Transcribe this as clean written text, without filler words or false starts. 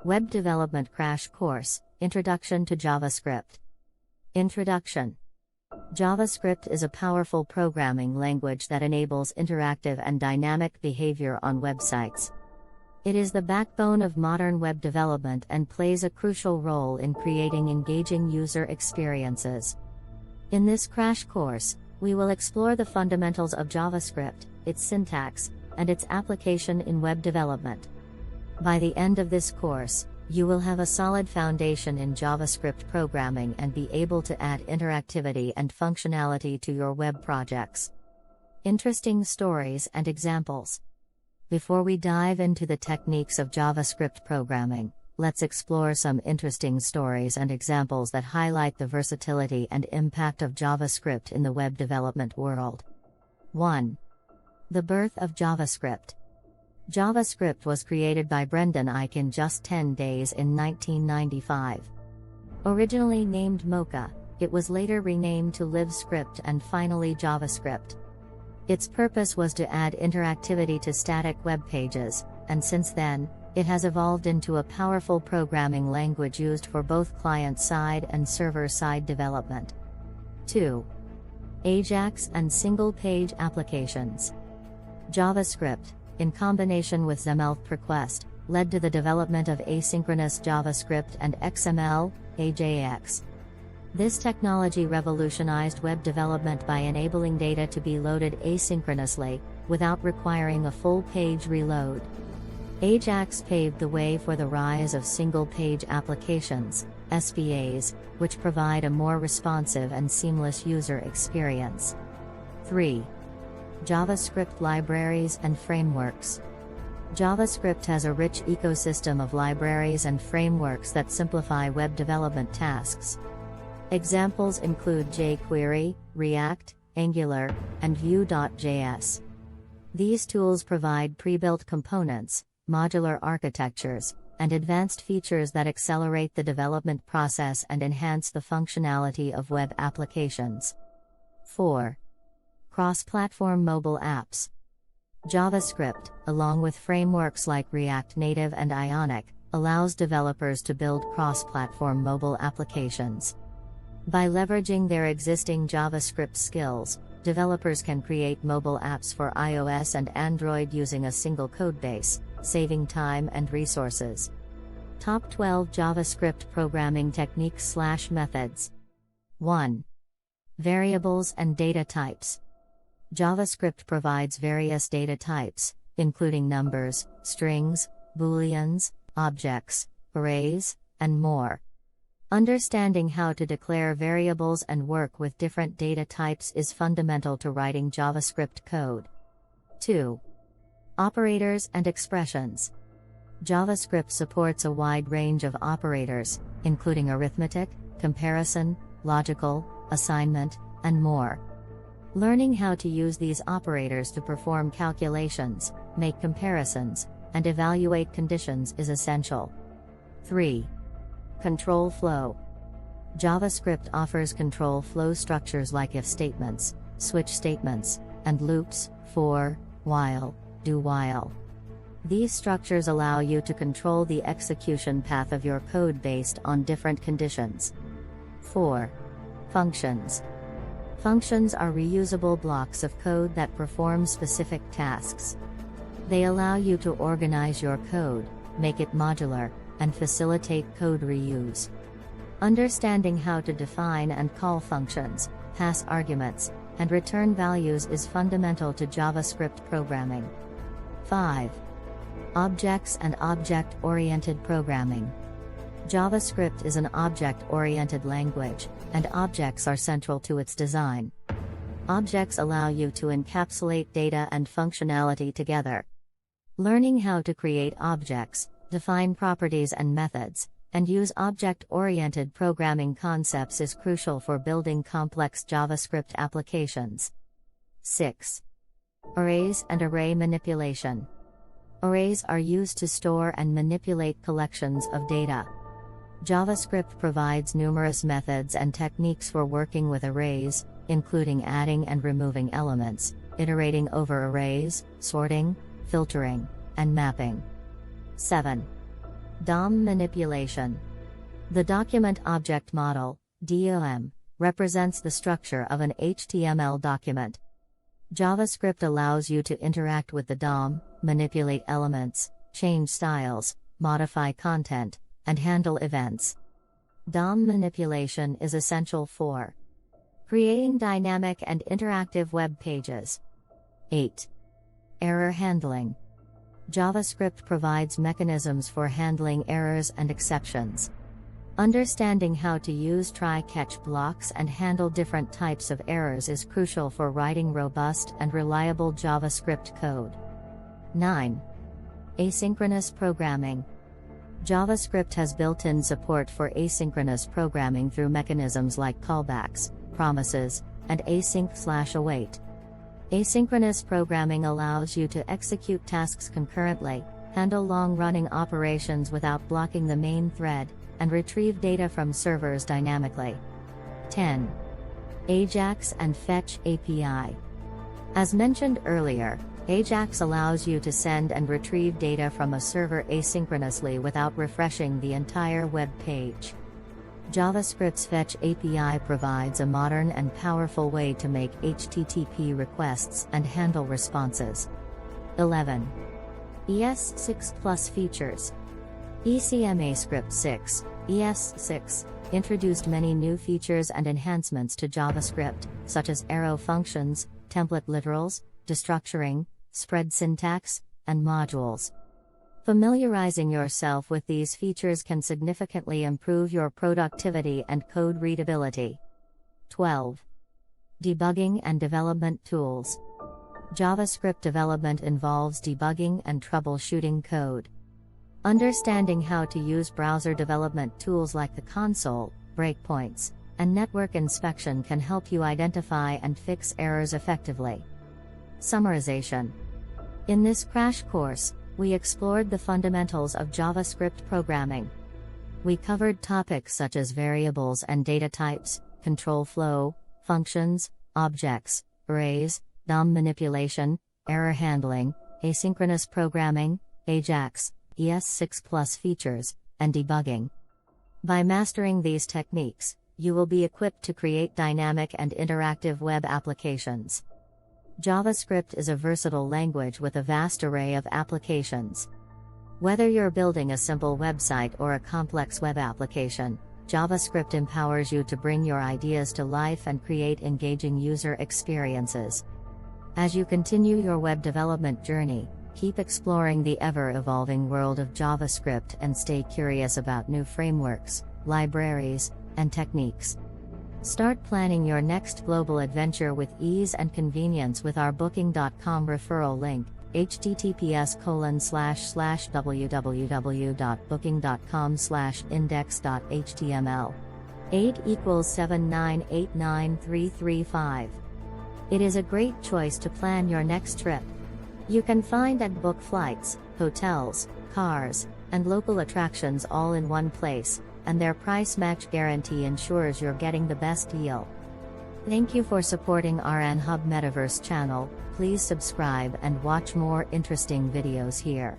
Web Development Crash Course, Introduction to JavaScript. Introduction. JavaScript is a powerful programming language that enables interactive and dynamic behavior on websites. It is the backbone of modern web development and plays a crucial role in creating engaging user experiences. In this crash course, we will explore the fundamentals of JavaScript, its syntax, and its application in web development. By the end of this course, you will have a solid foundation in JavaScript programming and be able to add interactivity and functionality to your web projects. Interesting stories and examples. Before we dive into the techniques of JavaScript programming, let's explore some interesting stories and examples that highlight the versatility and impact of JavaScript in the web development world. 1. The birth of JavaScript. JavaScript was created by Brendan Eich in just 10 days in 1995. Originally named Mocha, it was later renamed to LiveScript and finally JavaScript. Its purpose was to add interactivity to static web pages, and since then, it has evolved into a powerful programming language used for both client-side and server-side development. 2. AJAX and single-page applications. JavaScript, in combination with XMLHTTPRequest, led to the development of asynchronous JavaScript and XML, AJAX. This technology revolutionized web development by enabling data to be loaded asynchronously, without requiring a full page reload. AJAX paved the way for the rise of single-page applications, SPAs, which provide a more responsive and seamless user experience. 3. JavaScript libraries and frameworks. JavaScript has a rich ecosystem of libraries and frameworks that simplify web development tasks. Examples include jQuery, React, Angular, and Vue.js. These tools provide pre-built components, modular architectures, and advanced features that accelerate the development process and enhance the functionality of web applications. 4. Cross-platform mobile apps. JavaScript, along with frameworks like React Native and Ionic, allows developers to build cross-platform mobile applications. By leveraging their existing JavaScript skills, developers can create mobile apps for iOS and Android using a single codebase, saving time and resources. Top 12 JavaScript programming techniques/methods. 1. Variables and data types. JavaScript provides various data types, including numbers, strings, booleans, objects, arrays, and more. Understanding how to declare variables and work with different data types is fundamental to writing JavaScript code. 2. Operators and expressions. JavaScript supports a wide range of operators, including arithmetic, comparison, logical, assignment, and more. Learning how to use these operators to perform calculations, make comparisons, and evaluate conditions is essential. 3. Control flow. JavaScript offers control flow structures like if statements, switch statements, and loops, for, while, do while. These structures allow you to control the execution path of your code based on different conditions. 4. Functions. Functions are reusable blocks of code that perform specific tasks. They allow you to organize your code, make it modular, and facilitate code reuse. Understanding how to define and call functions, pass arguments, and return values is fundamental to JavaScript programming. 5. Objects and object-oriented programming. JavaScript is an object-oriented language, and objects are central to its design. Objects allow you to encapsulate data and functionality together. Learning how to create objects, define properties and methods, and use object-oriented programming concepts is crucial for building complex JavaScript applications. 6. Arrays and array manipulation. Arrays are used to store and manipulate collections of data. JavaScript provides numerous methods and techniques for working with arrays, including adding and removing elements, iterating over arrays, sorting, filtering, and mapping. 7. DOM manipulation. The Document Object Model, DOM, represents the structure of an HTML document. JavaScript allows you to interact with the DOM, manipulate elements, change styles, modify content, and handle events. DOM manipulation is essential for creating dynamic and interactive web pages. 8. Error handling. JavaScript provides mechanisms for handling errors and exceptions. Understanding how to use try-catch blocks and handle different types of errors is crucial for writing robust and reliable JavaScript code. 9. Asynchronous programming. JavaScript has built-in support for asynchronous programming through mechanisms like callbacks, promises, and async/await. Asynchronous programming allows you to execute tasks concurrently, handle long-running operations without blocking the main thread, and retrieve data from servers dynamically. 10. AJAX and Fetch API. As mentioned earlier, AJAX allows you to send and retrieve data from a server asynchronously without refreshing the entire web page. JavaScript's Fetch API provides a modern and powerful way to make HTTP requests and handle responses. 11. ES6 Plus features. ECMAScript 6, ES6, introduced many new features and enhancements to JavaScript, such as arrow functions, template literals, destructuring, spread syntax, and modules. Familiarizing yourself with these features can significantly improve your productivity and code readability. 12. Debugging and development tools. JavaScript development involves debugging and troubleshooting code. Understanding how to use browser development tools like the console, breakpoints, and network inspection can help you identify and fix errors effectively. Summarization. In this crash course, we explored the fundamentals of JavaScript programming. We covered topics such as variables and data types, control flow, functions, objects, arrays, DOM manipulation, error handling, asynchronous programming, AJAX, ES6 Plus features, and debugging. By mastering these techniques, you will be equipped to create dynamic and interactive web applications. JavaScript is a versatile language with a vast array of applications. Whether you're building a simple website or a complex web application, JavaScript empowers you to bring your ideas to life and create engaging user experiences. As you continue your web development journey, keep exploring the ever-evolving world of JavaScript and stay curious about new frameworks, libraries, and techniques. Start planning your next global adventure with ease and convenience with our Booking.com referral link, https://www.booking.com/index.html. 8 = 7989335. It is a great choice to plan your next trip. You can find and book flights, hotels, cars, and local attractions all in one place, and their price match guarantee ensures you're getting the best deal. Thank you for supporting our AnhubMetaverse channel. Please subscribe and watch more interesting videos here.